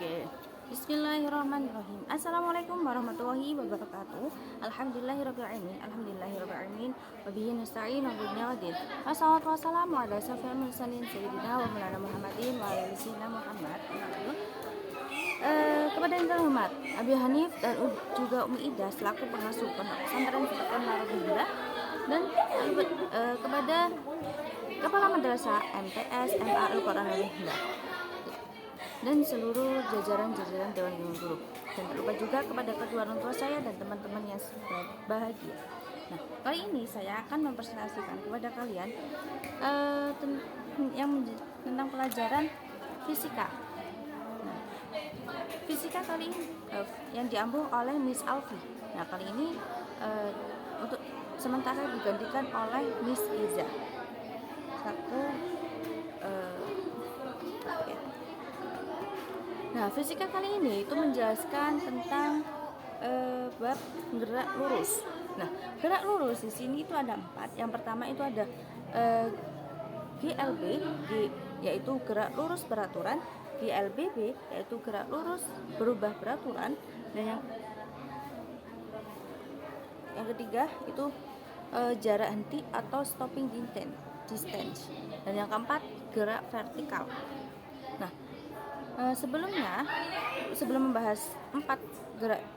Oke. Bismillahirrahmanirrahim. Assalamualaikum warahmatullahi wabarakatuh. Alhamdulillahirrahmanirrahim. Alhamdulillahirrahmanirrahim. Wabihi nasta'in wa bihi nasta'in. Wassalatu wassalamu ala asyrofil mursalin sayyidina wa maulana Muhammadin wa ala alihi Muhammad. Kepada yang terhormat Abi Hanif dan juga Umi Ida selaku pengasuh pondok pesantren Futuqan Narobihillah, dan kepada Kepala Madrasah MTS MA Al-Quran Al-Hillah dan seluruh jajaran Dewan Guru, dan terlupa juga kepada kedua orang tua saya dan teman-teman yang bahagia. Nah, kali ini saya akan mempresentasikan kepada kalian tentang pelajaran fisika. Nah, fisika kali ini yang diambil oleh Miss Alfi. Nah, kali ini untuk sementara digantikan oleh Miss Iza. Nah, fisika kali ini itu menjelaskan tentang bab gerak lurus. Nah, gerak lurus di sini itu ada 4. Yang pertama itu ada GLB, yaitu gerak lurus beraturan, GLBB yaitu gerak lurus berubah beraturan, dan yang ketiga itu jarak henti atau stopping distance, dan yang keempat gerak vertikal. Nah, sebelum membahas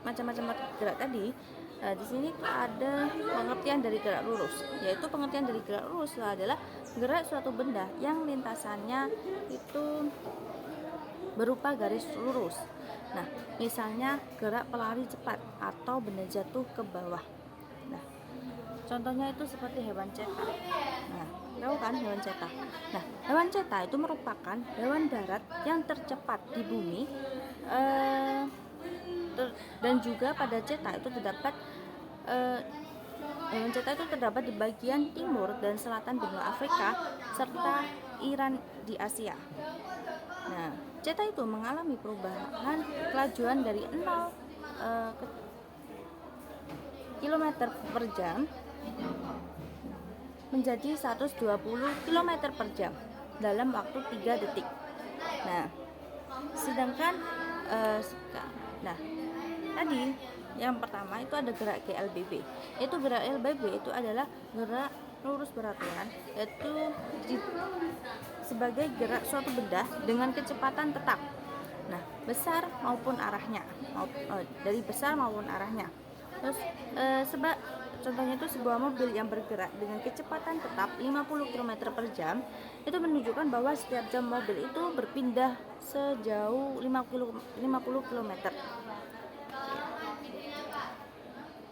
macam-macam gerak tadi, di sini ada pengertian dari gerak lurus, yaitu pengertian dari gerak lurus adalah gerak suatu benda yang lintasannya itu berupa garis lurus. Nah, misalnya gerak pelari cepat atau benda jatuh ke bawah. Nah, contohnya itu seperti hewan cetak. Nah, tahu kan hewan cetak? Nah, hewan cetak itu merupakan hewan darat yang tercepat di bumi, dan juga pada cetak itu hewan cetak itu terdapat di bagian timur dan selatan benua Afrika serta Iran di Asia. Nah, cetak itu mengalami perubahan kelajuan dari 0 km per jam menjadi 120 km per jam dalam waktu 3 detik. Nah, sedangkan tadi yang pertama itu ada gerak GLBB. Itu gerak LBB itu adalah gerak lurus beraturan, yaitu sebagai gerak suatu benda dengan kecepatan tetap. Nah, besar maupun arahnya, dari besar maupun arahnya. Terus contohnya itu sebuah mobil yang bergerak dengan kecepatan tetap 50 km per jam itu menunjukkan bahwa setiap jam mobil itu berpindah sejauh 50 km.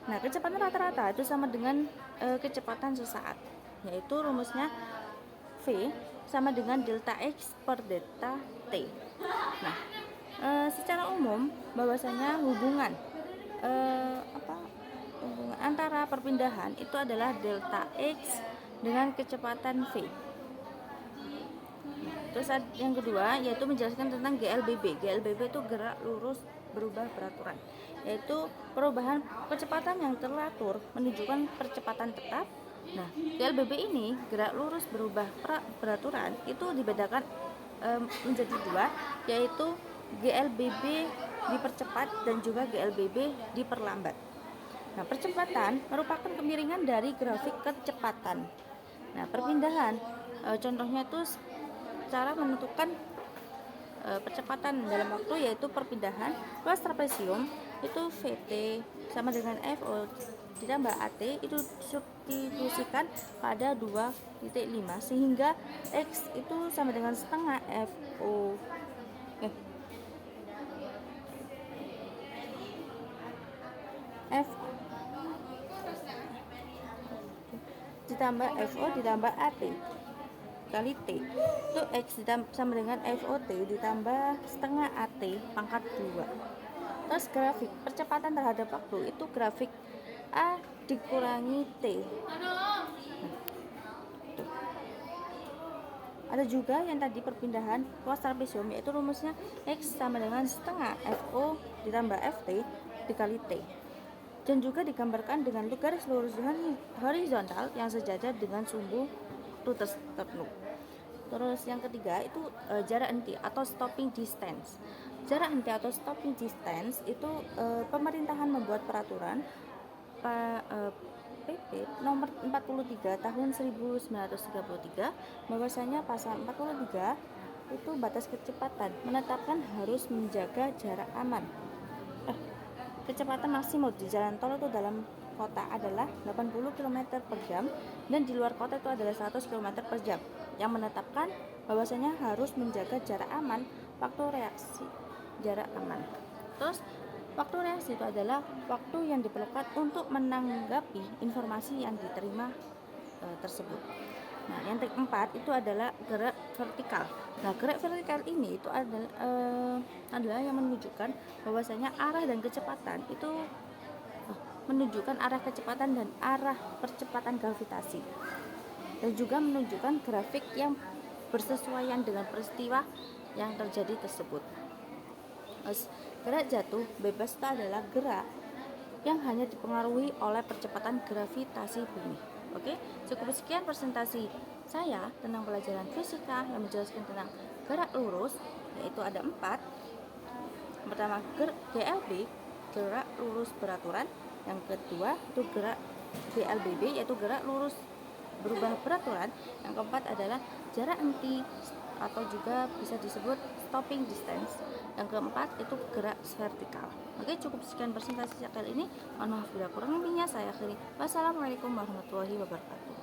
Nah, kecepatan rata-rata itu sama dengan kecepatan sesaat, yaitu rumusnya V sama dengan delta X per delta T. Nah, secara umum bahwasanya hubungan antara perpindahan itu adalah delta X dengan kecepatan V. Terus yang kedua yaitu menjelaskan tentang GLBB. GLBB itu gerak lurus berubah beraturan, yaitu perubahan kecepatan yang teratur menunjukkan percepatan tetap. Nah, GLBB ini gerak lurus berubah beraturan itu dibedakan menjadi 2, yaitu GLBB dipercepat dan juga GLBB diperlambat. Nah, percepatan merupakan kemiringan dari grafik kecepatan. Nah, perpindahan contohnya itu cara menentukan percepatan dalam waktu, yaitu perpindahan ruas trapesium itu VT sama dengan FO ditambah AT itu disubstitusikan pada 2,5 sehingga X itu sama dengan setengah FO F ditambah FO ditambah AT kali T itu X sama dengan FOT ditambah setengah AT pangkat 2. Terus grafik percepatan terhadap waktu itu grafik A dikurangi T. Ada juga yang tadi perpindahan ruas trapesium, yaitu rumusnya X sama dengan setengah FO ditambah FT dikali T, dan juga digambarkan dengan garis lurus horizontal yang sejajar dengan sumbu waktu tertentu. Terus yang ketiga itu jarak henti atau stopping distance. Jarak henti atau stopping distance itu pemerintahan membuat peraturan PP nomor 43 tahun 1933 bahwasanya pasal 43 itu batas kecepatan menetapkan harus menjaga jarak aman. Kecepatan maksimal di jalan tol itu dalam kota adalah 80 km per jam dan di luar kota itu adalah 100 km per jam, yang menetapkan bahwasanya harus menjaga jarak aman waktu reaksi jarak aman. Terus waktu reaksi itu adalah waktu yang diperlukan untuk menanggapi informasi yang diterima tersebut. Nah, yang keempat itu adalah gerak vertikal. Nah, gerak vertikal ini itu adalah yang menunjukkan bahwasanya arah dan kecepatan itu menunjukkan arah kecepatan dan arah percepatan gravitasi, dan juga menunjukkan grafik yang bersesuaian dengan peristiwa yang terjadi tersebut. Gerak jatuh bebas itu adalah gerak yang hanya dipengaruhi oleh percepatan gravitasi bumi. Oke, cukup sekian presentasi saya tentang pelajaran fisika yang menjelaskan tentang gerak lurus, yaitu ada 4. Pertama, GLB, gerak lurus beraturan. Yang kedua itu gerak GLBB, yaitu gerak lurus berubah beraturan. Yang keempat adalah jarak henti atau juga bisa disebut stopping distance. Yang keempat itu gerak vertikal. Oke, cukup sekian presentasi kali ini. Mohon maaf bila kurang lebihnya, saya akhiri. Wassalamualaikum warahmatullahi wabarakatuh.